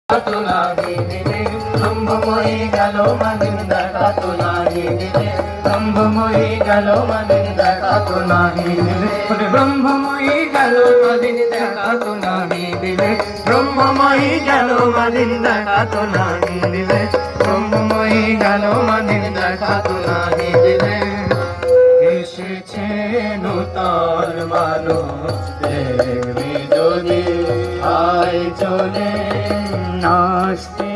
তো নাহি দিলে ব্রহ্মময়ী গেল মদিন দেখা তো নাহি দিলে ব্রহ্মময়ী গেল মদিন দেখা তো নাহি দিলে ব্রহ্মময়ী গেল মদিন দেখা তো নাহি দিলে ব্রহ্মময়ী গেল মদিন দেখা তো নাহি দিলে ব্রহ্মময়ী গেল মদিন দেখা তো নাহি দিলে এসেছে নূতন মানুষ দেখবি যদি আয় চলে নাচতে